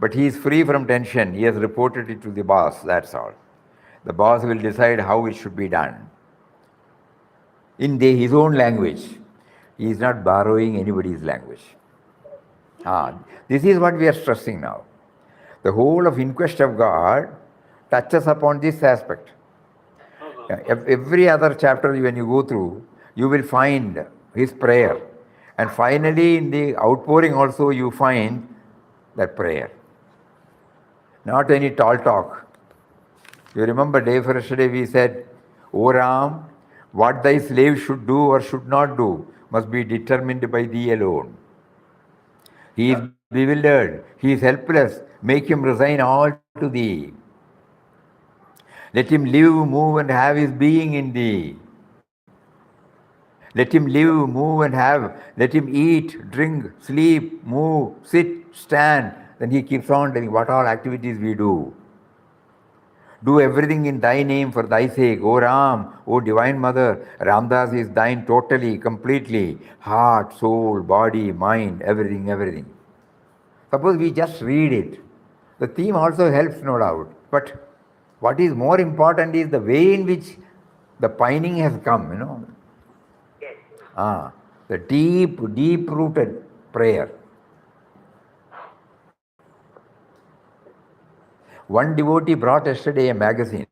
but he is free from tension. He has reported it to the boss, that's all. The boss will decide how it should be done. In his own language. He is not borrowing anybody's language. This is what we are stressing now. The whole of In Quest of God touches upon this aspect. Every other chapter when you go through, you will find his prayer. And finally in the outpouring also you find that prayer. Not any tall talk. You remember day for yesterday we said, O Ram, what thy slave should do or should not do must be determined by thee alone. He is bewildered, he is helpless, make him resign all to thee. Let him live, move and have his being in thee. Let him live, move and let him eat, drink, sleep, move, sit, stand. Then he keeps on telling what all activities we do. Do everything in thy name for thy sake, O Ram, O Divine Mother. Ramdas is thine totally, completely. Heart, soul, body, mind, everything. Suppose we just read it. The theme also helps, no doubt. But what is more important is the way in which the pining has come, Yes. The deep-rooted prayer. One devotee brought yesterday a magazine,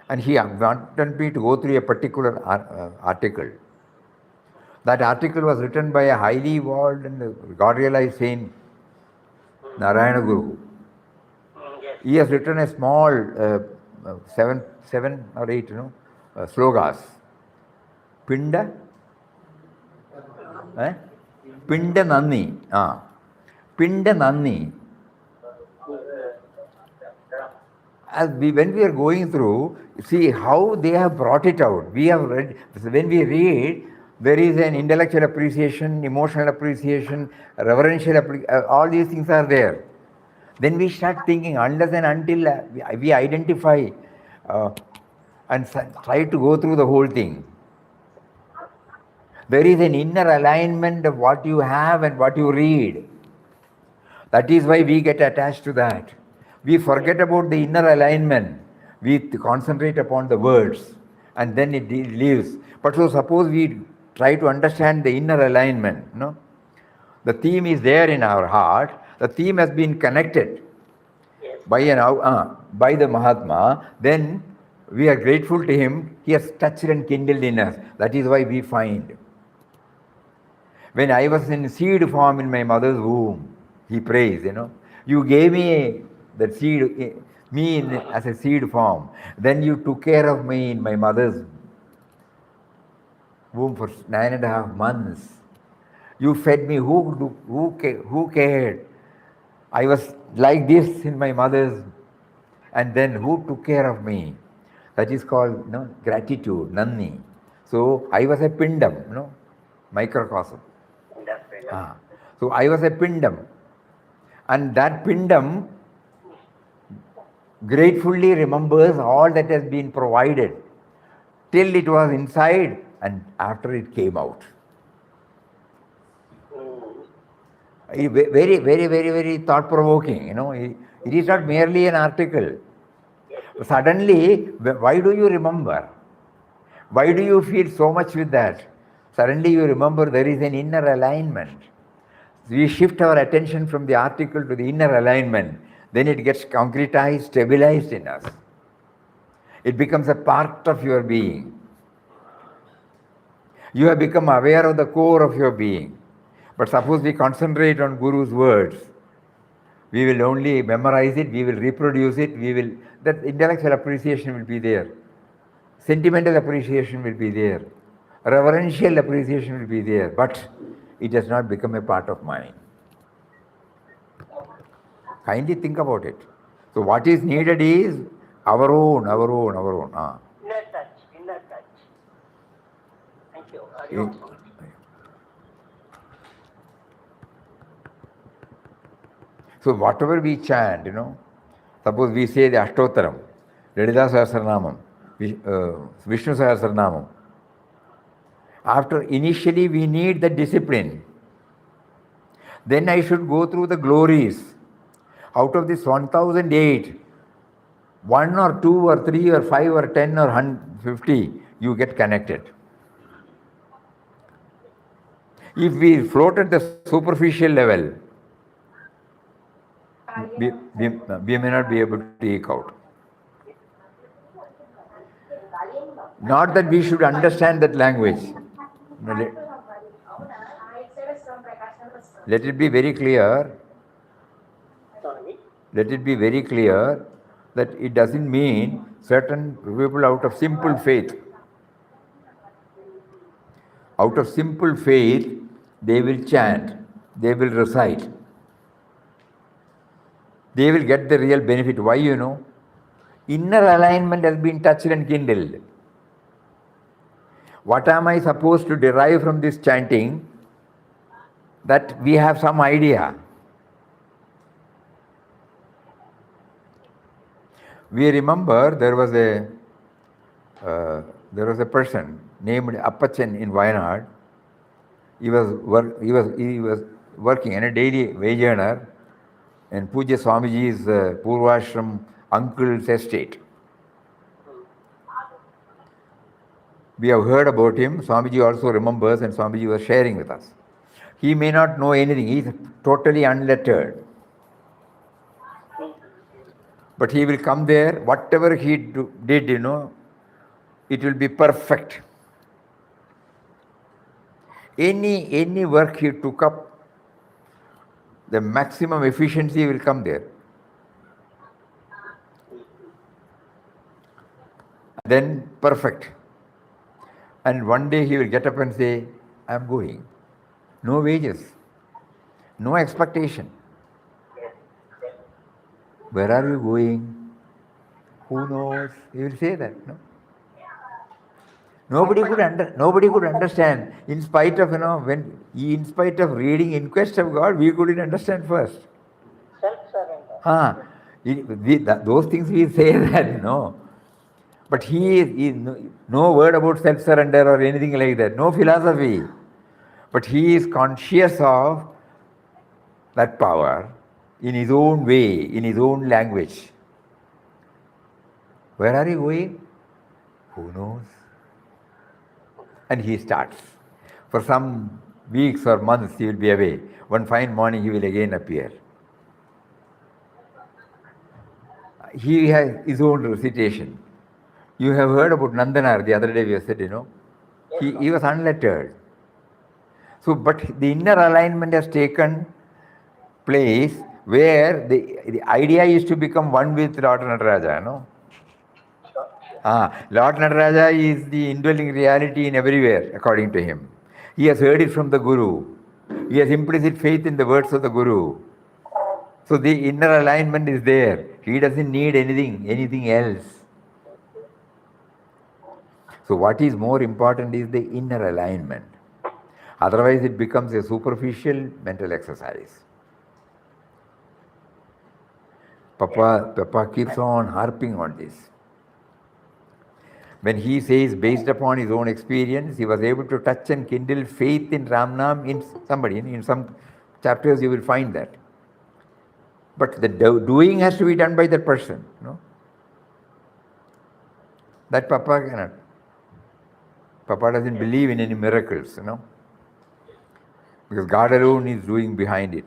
and he wanted me to go through a particular article. That article was written by a highly evolved and God-realized saint, Narayana Guru. Yes. He has written a small 7 or 8, slogas. Pinda? Pinda Nanni. Pinda Nanni. When we are going through, see how they have brought it out. We have read, when we read, there is an intellectual appreciation, emotional appreciation, reverential appreciation, all these things are there. Then we start thinking, unless and until we identify and try to go through the whole thing, there is an inner alignment of what you have and what you read. That is why we get attached to that. We forget about the inner alignment. We concentrate upon the words and then it leaves. But so suppose we try to understand the inner alignment. The theme is there in our heart. The theme has been connected by the Mahatma. Then we are grateful to him. He has touched and kindled in us. That is why we find. When I was in seed form in my mother's womb, he prays, you gave me that seed, as a seed form. Then you took care of me in my mother's womb for 9.5 months. You fed me. Who cared? I was like this in my mother's, and then who took care of me? That is called gratitude, nanni. So I was a pindam, microcosm. So I was a pindam. And that pindam gratefully remembers all that has been provided till it was inside and after it came out. Very, very, very, very thought-provoking, It is not merely an article. Suddenly, why do you remember? Why do you feel so much with that? Suddenly you remember there is an inner alignment. We shift our attention from the article to the inner alignment. Then it gets concretized, stabilized in us. It becomes a part of your being. You have become aware of the core of your being. But suppose we concentrate on Guru's words, we will only memorize it, we will reproduce it, that intellectual appreciation will be there. Sentimental appreciation will be there. Reverential appreciation will be there. But it does not become a part of mine. Kindly think about it. So what is needed is our own. Inner touch. Thank you. So whatever we chant, suppose we say the Ashtottaram, Lalita Sahasranamam, Vishnu Sahasranamam. After initially we need the discipline. Then I should go through the glories. Out of this 1008, 1 or 2 or 3 or 5 or 10 or 150, you get connected. If we float at the superficial level, we may not be able to take out. Not that we should understand that language. No, let it be very clear. Let it be very clear that it doesn't mean certain people out of simple faith. Out of simple faith, they will chant, they will recite. They will get the real benefit. Why, Inner alignment has been touched and kindled. What am I supposed to derive from this chanting? That we have some idea. We remember there was a person named Appachan in Wayanad. He was working in a daily wage earner in Puja Swamiji's Purvashram uncle's estate. We have heard about him. Swamiji also remembers, and Swamiji was sharing with us. He may not know anything. He is totally unlettered. But he will come there, whatever he did, it will be perfect. Any work he took up, the maximum efficiency will come there. Then perfect. And one day he will get up and say, I am going. No wages, no expectation. Where are you going? Who knows? He will say that, no? Nobody could understand. In spite of, in spite of reading In Quest of God, we couldn't understand first. Self-surrender. Those things we say that, no. But he no word about self-surrender or anything like that, no philosophy. But he is conscious of that power in his own way, in his own language. Where are you going? Who knows? And he starts. For some weeks or months he will be away. One fine morning he will again appear. He has his own recitation. You have heard about Nandanar, the other day we said, he was unlettered. So, but the inner alignment has taken place where the idea is to become one with Lord Nataraja, Lord Nataraja is the indwelling reality in everywhere, according to him. He has heard it from the Guru. He has implicit faith in the words of the Guru. So the inner alignment is there. He doesn't need anything else. So what is more important is the inner alignment. Otherwise it becomes a superficial mental exercise. Papa keeps on harping on this. When he says, based upon his own experience, he was able to touch and kindle faith in Ramnam in somebody. In some chapters you will find that. But the doing has to be done by that person. No? That Papa cannot. Papa doesn't believe in any miracles, because God alone is doing behind it.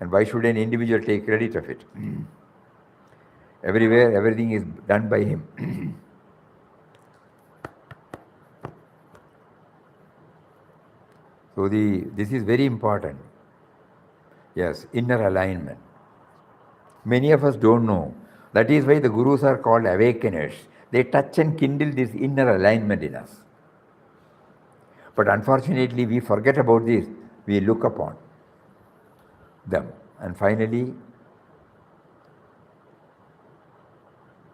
And why should an individual take credit of it? Everywhere, everything is done by him. So this is very important. Yes, inner alignment. Many of us don't know. That is why the gurus are called awakeners. They touch and kindle this inner alignment in us. But unfortunately, we forget about this. We look upon them. And finally,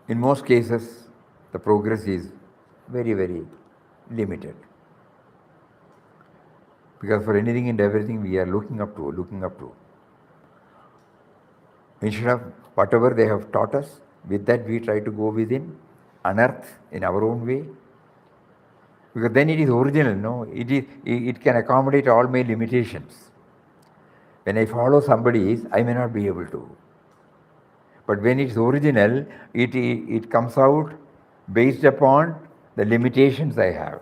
in most cases, the progress is very, very limited. Because for anything and everything, we are looking up to. Instead of whatever they have taught us, with that we try to go within, unearth in our own way. Because then it is original, no? It can accommodate all my limitations. When I follow somebody's, I may not be able to. But when it's original, it comes out based upon the limitations I have.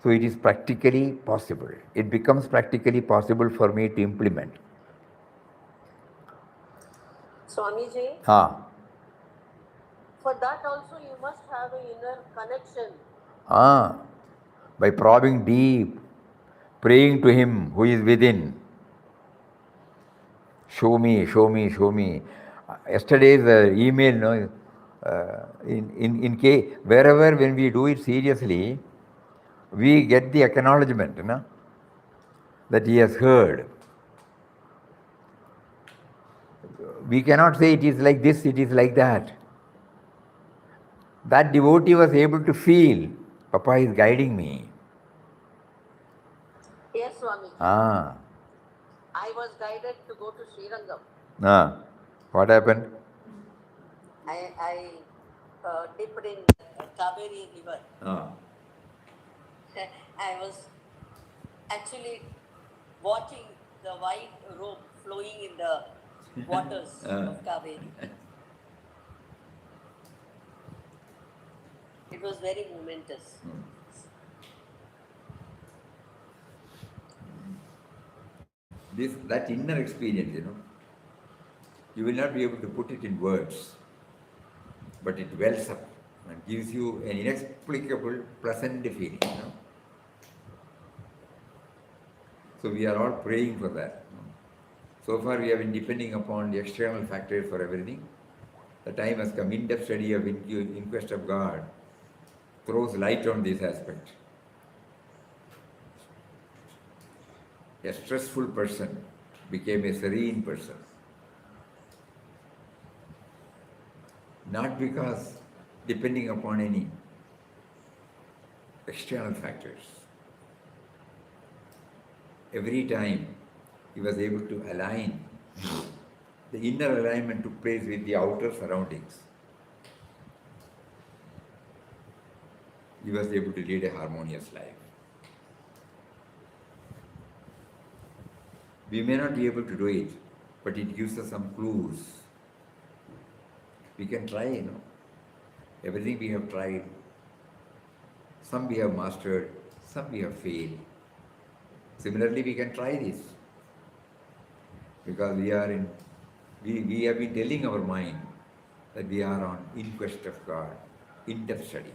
So it is practically possible. It becomes practically possible for me to implement. Swamiji, for that also you must have an inner connection. By probing deep, praying to him who is within. Show me, show me, show me. Yesterday's email, in case, wherever when we do it seriously, we get the acknowledgement, that he has heard. We cannot say it is like this, it is like that. That devotee was able to feel, Papa is guiding me. Yes, Swami. I was guided to go to Srirangam. What happened? I dipped in Kaveri river. I was actually watching the white robe flowing in the waters of Kaveri. It was very momentous. That inner experience, you will not be able to put it in words, but it wells up and gives you an inexplicable, pleasant feeling. So we are all praying for that. So far we have been depending upon the external factors for everything. The time has come. In-depth study of Inquest of God throws light on this aspect. A stressful person became a serene person. Not because depending upon any external factors. Every time he was able to align, the inner alignment took place with the outer surroundings. He was able to lead a harmonious life. We may not be able to do it, but it gives us some clues. We can try, Everything we have tried. Some we have mastered, some we have failed. Similarly, we can try this. Because we have been telling our mind that we are on inquest of God, in-depth study.